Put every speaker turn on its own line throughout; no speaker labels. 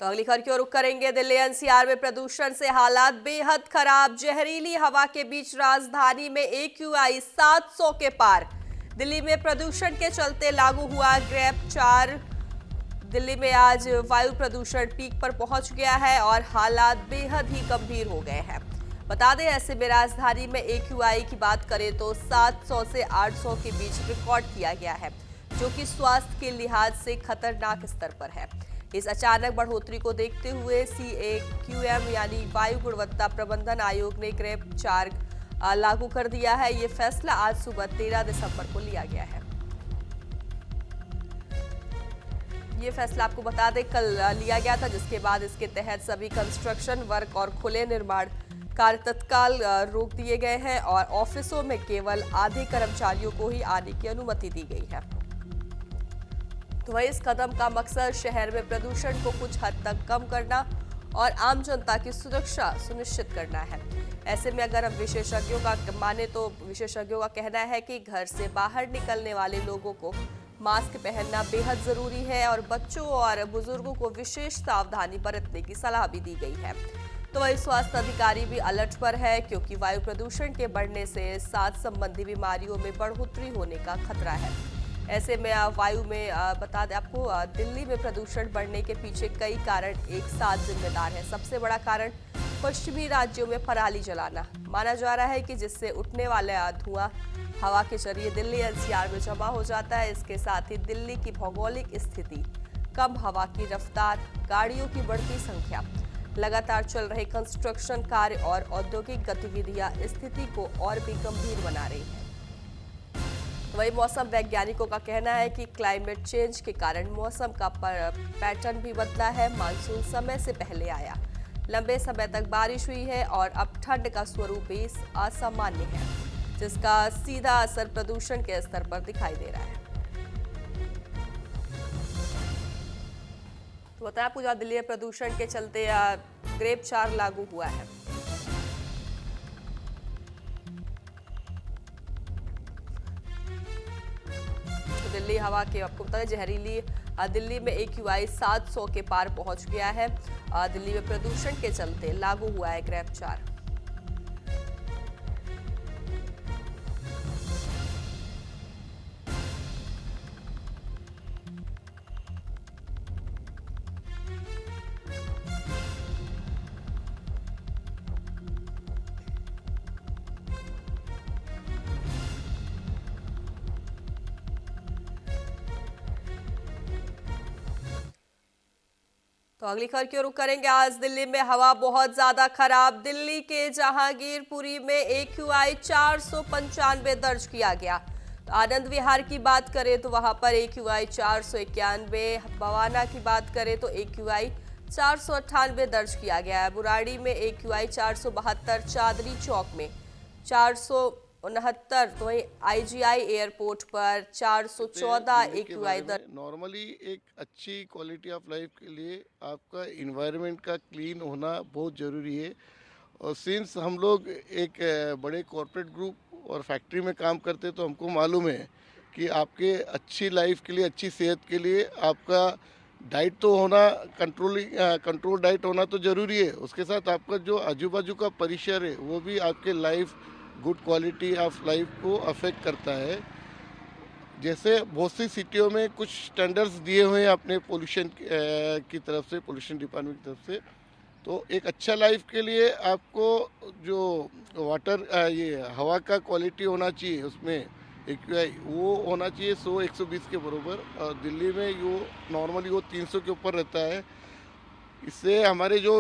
तो अगली खबर की ओर रुख करेंगे। दिल्ली एनसीआर में प्रदूषण से हालात बेहद खराब। जहरीली हवा के बीच राजधानी में AQI 700 के पार। दिल्ली में प्रदूषण के चलते लागू हुआ ग्रेप 4। दिल्ली में आज वायु प्रदूषण पीक पर पहुंच गया है और हालात बेहद ही गंभीर हो गए हैं। बता दें, ऐसे में राजधानी में AQI की बात करें तो 700 से 800 के बीच रिकॉर्ड किया गया है, जो कि स्वास्थ्य के लिहाज से खतरनाक स्तर पर है। इस अचानक बढ़ोतरी को देखते हुए CAQM यानी वायु गुणवत्ता प्रबंधन आयोग ने ग्रेप 4 लागू कर दिया है। ये फैसला आज सुबह 13 दिसंबर को लिया गया है। ये फैसला आपको बता दें कल लिया गया था, जिसके बाद इसके तहत सभी कंस्ट्रक्शन वर्क और खुले निर्माण कार्य तत्काल रोक दिए गए हैं और ऑफिसों में केवल आधे कर्मचारियों को ही आने की अनुमति दी गई है। तो वही इस कदम का मकसद शहर में प्रदूषण को कुछ हद तक कम करना और आम जनता की सुरक्षा सुनिश्चित करना है। ऐसे में अगर हम विशेषज्ञों का माने तो विशेषज्ञों का कहना है कि घर से बाहर निकलने वाले लोगों को मास्क पहनना बेहद जरूरी है और बच्चों और बुजुर्गों को विशेष सावधानी बरतने की सलाह भी दी गई है। तो वही स्वास्थ्य अधिकारी भी अलर्ट पर है, क्योंकि वायु प्रदूषण के बढ़ने से सांस संबंधी बीमारियों में बढ़ोतरी होने का खतरा है। ऐसे में वायु में बता दें आपको, दिल्ली में प्रदूषण बढ़ने के पीछे कई कारण एक साथ जिम्मेदार है। सबसे बड़ा कारण पश्चिमी राज्यों में पराली जलाना माना जा रहा है कि जिससे उठने वाला धुआं हवा के जरिए दिल्ली एनसीआर में जमा हो जाता है। इसके साथ ही दिल्ली की भौगोलिक स्थिति, कम हवा की रफ्तार, गाड़ियों की बढ़ती संख्या, लगातार चल रहे कंस्ट्रक्शन कार्य और औद्योगिक गतिविधियां स्थिति को और भी गंभीर बना रही है। वही मौसम वैज्ञानिकों का कहना है कि क्लाइमेट चेंज के कारण मौसम का पैटर्न भी बदला है। मानसून समय से पहले आया, लंबे समय तक बारिश हुई है और अब ठंड का स्वरूप भी असामान्य है, जिसका सीधा असर प्रदूषण के स्तर पर दिखाई दे रहा है। तो बताया पूरा दिल्ली में प्रदूषण के चलते ग्रेप 4 लागू हुआ है। दिल्ली हवा के आपको बता दें, जहरीली दिल्ली में AQI 700 के पार पहुंच गया है। दिल्ली में प्रदूषण के चलते लागू हुआ है ग्रेप 4। तो अगली खबर की ओर रुख करेंगे। आज दिल्ली में हवा बहुत ज्यादा खराब। दिल्ली के जहांगीरपुरी में AQI 495 दर्ज किया गया। तो आनंद विहार की बात करें तो वहां पर AQI 491, बवाना की बात करें तो AQI 498 दर्ज किया गया है। बुराड़ी में AQI 472, चांदनी चौक में 469, तो वही IGI एयरपोर्ट पर 414 AQI दर्ज।
नॉर्मली एक अच्छी क्वालिटी ऑफ लाइफ के लिए आपका इन्वायरमेंट का क्लीन होना बहुत ज़रूरी है। और सिंस हम लोग एक बड़े कॉरपोरेट ग्रुप और फैक्ट्री में काम करते हैं, तो हमको मालूम है कि आपके अच्छी लाइफ के लिए, अच्छी सेहत के लिए आपका डाइट तो होना, कंट्रोल डाइट होना तो ज़रूरी है। उसके साथ आपका जो आजू बाजू का परिसर है वो भी आपके life, good quality of life को अफेक्ट करता है। जैसे बहुत सी सिटियों में कुछ स्टैंडर्ड्स दिए हुए हैं अपने पोल्यूशन की तरफ से, पोल्यूशन डिपार्टमेंट की तरफ से। तो एक अच्छा लाइफ के लिए आपको जो वाटर ये हवा का क्वालिटी होना चाहिए, उसमें AQI वो होना चाहिए 100-120 के बराबर। और दिल्ली में वो नॉर्मली वो 300 के ऊपर रहता है। इससे हमारे जो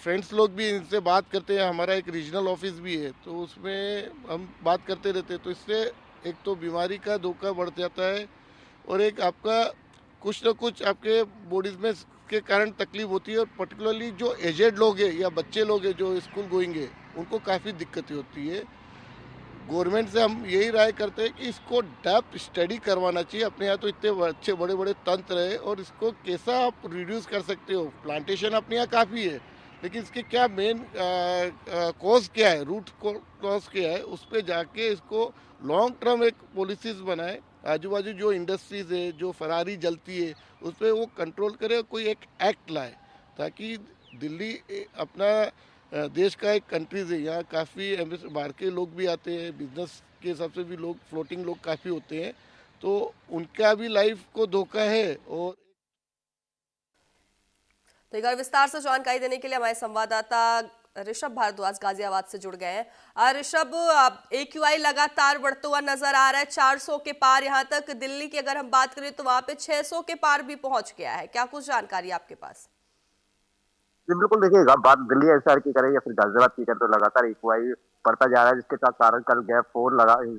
फ्रेंड्स लोग भी इनसे बात करते हैं, हमारा एक रीजनल ऑफिस भी है, तो उसमें हम बात करते रहते हैं। तो इससे एक तो बीमारी का धोखा बढ़ जाता है और एक आपका कुछ ना कुछ आपके बॉडीज में के कारण तकलीफ होती है। और पर्टिकुलरली जो एजेड लोग हैं या बच्चे लोग हैं जो स्कूल गोइंग है, उनको काफ़ी दिक्कतें होती है। गवर्नमेंट से हम यही राय करते हैं कि इसको डेप्थ स्टडी करवाना चाहिए। अपने यहाँ तो इतने अच्छे बड़े बड़े तंत्र है और इसको कैसा आप रिड्यूस कर सकते हो। प्लांटेशन अपने यहाँ काफ़ी है, लेकिन इसके क्या मेन कॉज क्या है, रूट कॉज क्या है, उस पर जाके इसको लॉन्ग टर्म एक पॉलिसीज बनाए। आजू बाजू जो इंडस्ट्रीज है, जो फरारी जलती है, उस पर वो कंट्रोल करे, कोई एक एक्ट लाए। ताकि दिल्ली अपना देश का एक कंट्रीज है। यहाँ काफ़ी बाहर के लोग भी आते हैं, बिजनेस के हिसाब से भी लोग, फ्लोटिंग लोग काफ़ी होते हैं, तो उनका भी लाइफ को धोखा है। और
तो एक बार विस्तार से जानकारी देने के लिए हमारे संवाददाता ऋषभ भारद्वाज गाजियाबाद से जुड़ गए हैं। ऋषभ, AQI लगातार बढ़ता हुआ नजर आ रहा है, 400 के पार, यहां तक दिल्ली की अगर हम बात करें तो वहां पे 600 के पार भी पहुंच गया है। क्या कुछ जानकारी आपके पास?
जी, बिल्कुल देखिए, अब बात दिल्ली एनसीआर की करें या फिर गाजियाबाद की करें तो लगातार एक्यूआई बढ़ता जा रहा है, जिसके साथ कारण कल गैप 4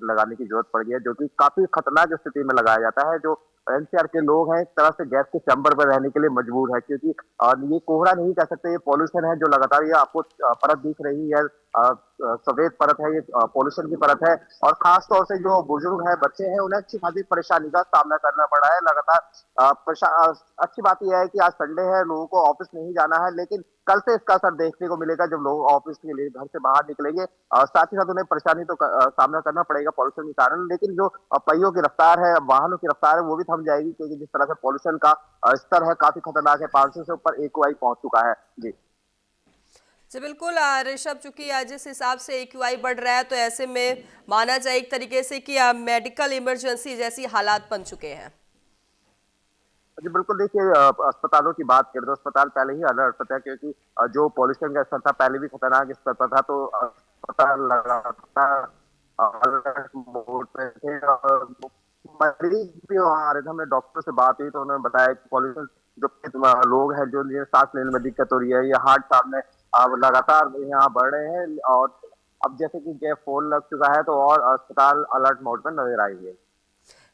लगाने की जरूरत पड़ गई है, जो कि काफी खतरनाक स्थिति में लगाया जाता है। जो एनसीआर के लोग हैं एक तरह से गैस के चैम्बर पर रहने के लिए मजबूर है, क्योंकि ये कोहरा नहीं कह सकते, ये पॉल्यूशन है जो लगातार, ये आपको परत दिख रही है, सफेद परत है, ये पॉल्यूशन की परत है। और खास तौर से जो बुजुर्ग है, बच्चे हैं, उन्हें अच्छी खासी परेशानी का सामना करना पड़ रहा है लगातार। अच्छी बात यह है कि आज संडे है, लोगों को ऑफिस नहीं जाना है, लेकिन कल से इसका असर देखने को मिलेगा जब लोग ऑफिस के लिए घर से बाहर निकलेंगे। साथ ही साथ उन्हें परेशानी तो सामना करना पड़ेगा पॉल्यूशन के कारण, लेकिन जो पहियों की रफ्तार है, वाहनों की रफ्तार है, वो भी थम जाएगी, क्योंकि जिस तरह से पॉल्यूशन का स्तर है काफी खतरनाक है, 500 से ऊपर एक्यूआई पहुंच चुका है। जी
जी बिल्कुल ऋषभ, चूंकि जिस हिसाब से AQI बढ़ रहा है तो ऐसे में माना जाए एक तरीके से कि मेडिकल इमरजेंसी जैसी हालात बन चुके हैं।
जी बिल्कुल देखिए, अस्पतालों की बात करें तो अस्पताल पहले ही अलर्ट पर था, क्योंकि जो पॉल्यूशन का स्तर था पहले भी खतरनाक स्तर पर था, तो अस्पताल लगातार अलर्ट मोड पे थे। और मरीज भी वहाँ आ रहे थे, हमने डॉक्टर से बात हुई तो उन्होंने बताया कि पॉल्यूशन, जो लोग हैं जो जिन्हें सांस लेने में दिक्कत हो रही है, ये हार्ट सामने अब लगातार यहाँ बढ़ रहे हैं। और अब जैसे कि गैप 4 लग चुका है, तो और अस्पताल अलर्ट मोड पर नजर आएंगे।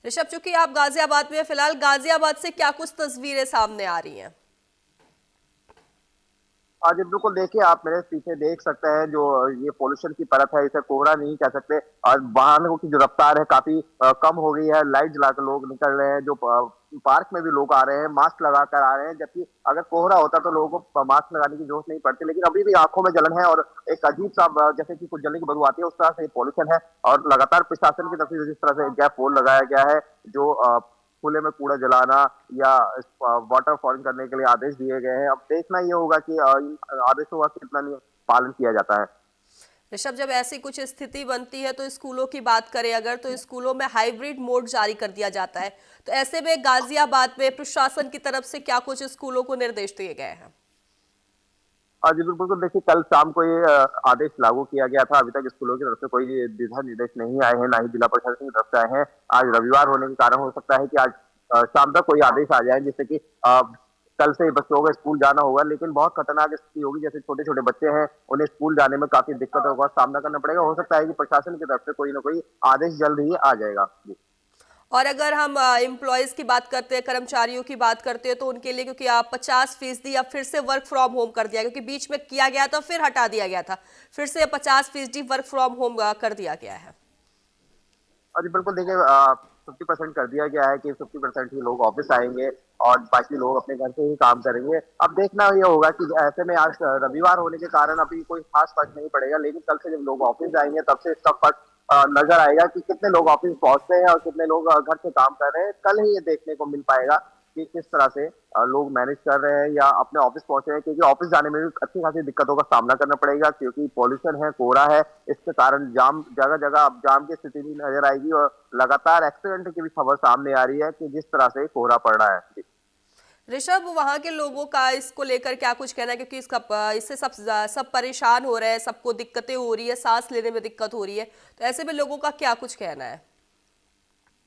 ऋषभ, चूंकि आप गाजियाबाद में, फिलहाल गाजियाबाद से क्या कुछ तस्वीरें सामने आ रही हैं?
हाँ जी, बिल्कुल देखिए, आप मेरे पीछे देख सकते हैं, जो ये पॉल्यूशन की परत है, इसे कोहरा नहीं कह सकते। और वाहनों की जो रफ्तार है काफी कम हो गई है, लाइट जलाकर लोग निकल रहे हैं, जो पार्क में भी लोग आ रहे हैं, मास्क लगा कर आ रहे हैं, जबकि अगर कोहरा होता तो लोगों को मास्क लगाने की जरूरत नहीं पड़ती, लेकिन अभी भी आंखों में जलन है और एक अजीब सा जैसे कि कुछ जलने की बदबू आती है, उस तरह से पॉल्यूशन है। और लगातार प्रशासन की तरफ से जिस तरह से गैप 4 लगाया गया है, जो खुले में कूड़ा जलाना या वाटर फॉलिंग करने के लिए आदेश दिए गए हैं, अब देखना ये होगा कि इन आदेशों का कितना पालन किया जाता है।
ऋषभ, जब ऐसी कुछ स्थिति बनती है तो स्कूलों की बात करें अगर, तो स्कूलों में हाइब्रिड मोड जारी कर दिया जाता है, तो ऐसे में गाजियाबाद में प्रशासन की तरफ से क्या कुछ स्कूलों को निर्देश दिए गए हैं?
जी बिल्कुल देखिए, कल शाम को ये आदेश लागू किया गया था। अभी तक स्कूलों की तरफ से कोई दिशा निर्देश नहीं आए हैं, ना ही जिला प्रशासन की तरफ से आए हैं। आज रविवार होने के कारण हो सकता है कि आज शाम तक कोई आदेश आ जाए, जिससे कि कल से बच्चों को स्कूल जाना होगा, लेकिन बहुत खतरनाक स्थिति होगी। जैसे छोटे छोटे बच्चे हैं, उन्हें स्कूल जाने में काफी दिक्कतों का सामना करना पड़ेगा। हो सकता है कि प्रशासन की तरफ से कोई ना कोई आदेश जल्द ही आ जाएगा। जी
और अगर हम एम्प्लॉयज की बात करते हैं, कर्मचारियों की बात करते हैं, तो उनके लिए क्योंकि आप 50% अब फिर से वर्क फ्रॉम होम कर दिया, क्योंकि बीच में किया गया था फिर हटा दिया गया था, फिर से 50% वर्क फ्रॉम होम कर दिया गया है।
जी बिल्कुल देखिए, 50% कर दिया गया है कि 50% ही लोग ऑफिस आएंगे और बाकी लोग अपने घर से ही काम करेंगे। अब देखना ये होगा कि ऐसे में आज रविवार होने के कारण अभी कोई खास फर्क नहीं पड़ेगा, लेकिन कल से जब लोग ऑफिस जाएंगे तब से इसका फर्क नजर आएगा कि कितने लोग ऑफिस पहुंचते हैं और कितने लोग घर से काम कर रहे हैं। कल ही ये देखने को मिल पाएगा कि किस तरह से लोग मैनेज कर रहे हैं या अपने ऑफिस पहुंचे हैं, क्योंकि ऑफिस जाने में भी अच्छी खासी दिक्कतों का सामना करना पड़ेगा, क्योंकि पॉल्यूशन है, कोहरा है, इसके कारण जाम, जगह जगह अब जाम की स्थिति भी नजर आएगी। और लगातार एक्सीडेंट की भी खबर सामने आ रही है कि जिस तरह से कोहरा पड़ रहा है।
ऋषभ, वहां के लोगों का इसको लेकर क्या कुछ कहना है, क्योंकि इससे सब परेशान हो रहे हैं, सबको दिक्कतें हो रही है, सांस लेने में दिक्कत हो रही है, तो ऐसे में लोगों का क्या कुछ कहना है?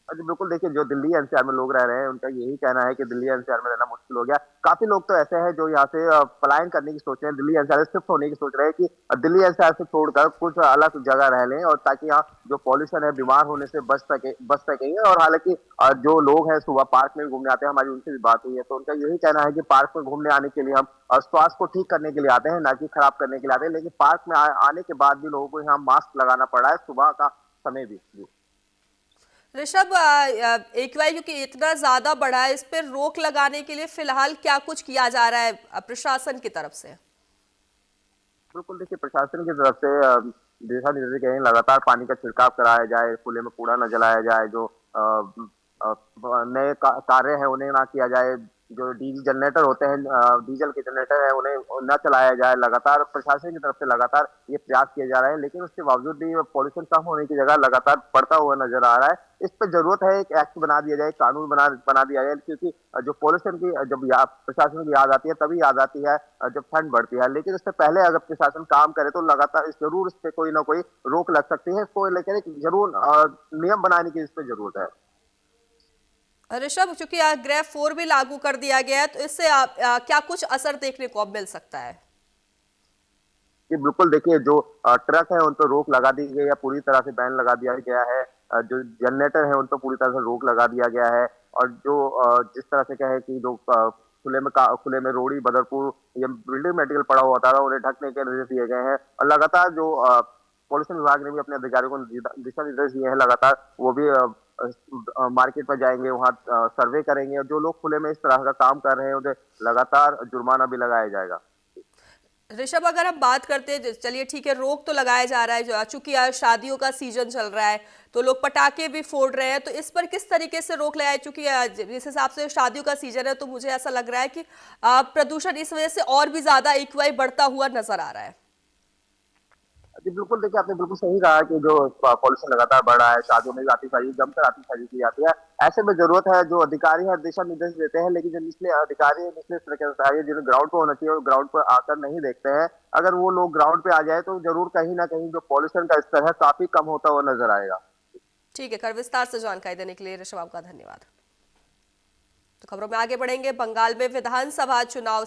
जी बिल्कुल देखिए, जो दिल्ली एनसीआर में लोग रह रहे हैं उनका यही कहना है कि दिल्ली एनसीआर में रहना मुश्किल हो गया। काफी लोग तो ऐसे हैं जो यहाँ से पलायन करने की सोच रहे हैं, दिल्ली एनसीआर से शिफ्ट होने की सोच रहे हैं कि दिल्ली एनसीआर से छोड़कर कुछ अलग जगह रह लें, और ताकि यहाँ जो पॉल्यूशन है, बीमार होने से बच सकेंगे। और हालांकि जो लोग हैं सुबह पार्क में घूमने आते हैं, हमारी उनसे भी बात हुई है, तो उनका यही कहना है कि पार्क में घूमने आने के लिए हम स्वास्थ्य को ठीक करने के लिए आते हैं, ना कि खराब करने के लिए आते हैं। लेकिन पार्क में आने के बाद भी लोगों को यहाँ मास्क लगाना पड़ रहा है, सुबह का समय भी।
ऋषभ, AQI क्योंकि इतना ज्यादा बढ़ा है, इस पर रोक लगाने के लिए फिलहाल क्या कुछ किया जा रहा है प्रशासन की तरफ से?
बिल्कुल देखिए, प्रशासन की तरफ से दिशा निर्देश गए हैं, लगातार पानी का छिड़काव कराया जाए, खुले में कूड़ा न जलाया जाए, जो नए कार्य हैं उन्हें ना किया जाए, जो डीजल जनरेटर होते हैं, डीजल के जनरेटर है, उन्हें न चलाया जाए। लगातार प्रशासन की तरफ से लगातार ये प्रयास किए जा रहे हैं, लेकिन उसके बावजूद भी पॉल्यूशन कम होने की जगह लगातार बढ़ता हुआ नजर आ रहा है। इस पर जरूरत है एक एक्ट बना दिया जाए, कानून बना दिया जाए, क्योंकि जो पॉल्यूशन की जब प्रशासन की याद आती है तभी याद आती है जब ठंड बढ़ती है। लेकिन उससे पहले अगर प्रशासन काम करे तो लगातार जरूर इस पे कोई ना कोई रोक लग सकती है। इसको लेकर एक जरूर नियम बनाने की इस पे जरूरत है।
ऋषभ, चूंकि ग्रेफ 4 भी लागू कर दिया गया है, तो इससे क्या कुछ असर देखने को अब मिल सकता है?
कि बिल्कुल देखिए, जो ट्रक है उन पर रोक लगा दी गई है, पूरी तरह से बैन लगा दिया गया है। जो जनरेटर है उन पर पूरी तरह से रोक लगा दिया गया है। और जो जिस तरह से कहे कि जो खुले में रोड़ी बदरपुर या बिल्डिंग मटेरियल पड़ा हुआ था उन्हें ढकने के निर्देश दिए गए हैं। और लगातार जो पॉल्यूशन विभाग ने भी अपने अधिकारियों को दिशा निर्देश दिए हैं। लगातार वो भी मार्केट पर जाएंगे, वहाँ सर्वे करेंगे, और जो लोग खुले में इस तरह का काम कर रहे हैं उन्हें लगातार जुर्माना भी लगाया जाएगा।
ऋषभ, अगर हम बात करते हैं, चलिए ठीक है, रोक तो लगाया जा रहा है, चूंकि शादियों का सीजन चल रहा है तो लोग पटाखे भी फोड़ रहे हैं, तो इस पर किस तरीके से रोक लगाए? चूंकि जिस हिसाब से शादियों का सीजन है तो मुझे ऐसा लग रहा है कि प्रदूषण इस वजह से और भी ज्यादा इक्वाई बढ़ता हुआ नजर आ रहा है।
जी बिल्कुल, देखिए आपने बिल्कुल सही कहा कि जो पॉल्यूशन लगातार बढ़ रहा है, शादियों में भी आतिशबाजी, जमकर आतिशबाजी की जाती है। ऐसे में जरूरत है, जो अधिकारी है दिशा निर्देश देते हैं, लेकिन जो निचले अधिकारी निचले स्तर के अधिकारी जिन्हें ग्राउंड पे होना चाहिए, वो ग्राउंड पर आकर नहीं देखते हैं। अगर वो लोग ग्राउंड पे आ जाए तो जरूर कहीं ना कहीं जो पॉल्यूशन का स्तर है काफी कम होता हुआ नजर आएगा।
ठीक है, कर विस्तार से जानकारी देने के लिए ऋषभ आपका धन्यवाद। तो खबरों में आगे बढ़ेंगे। बंगाल में विधानसभा चुनाव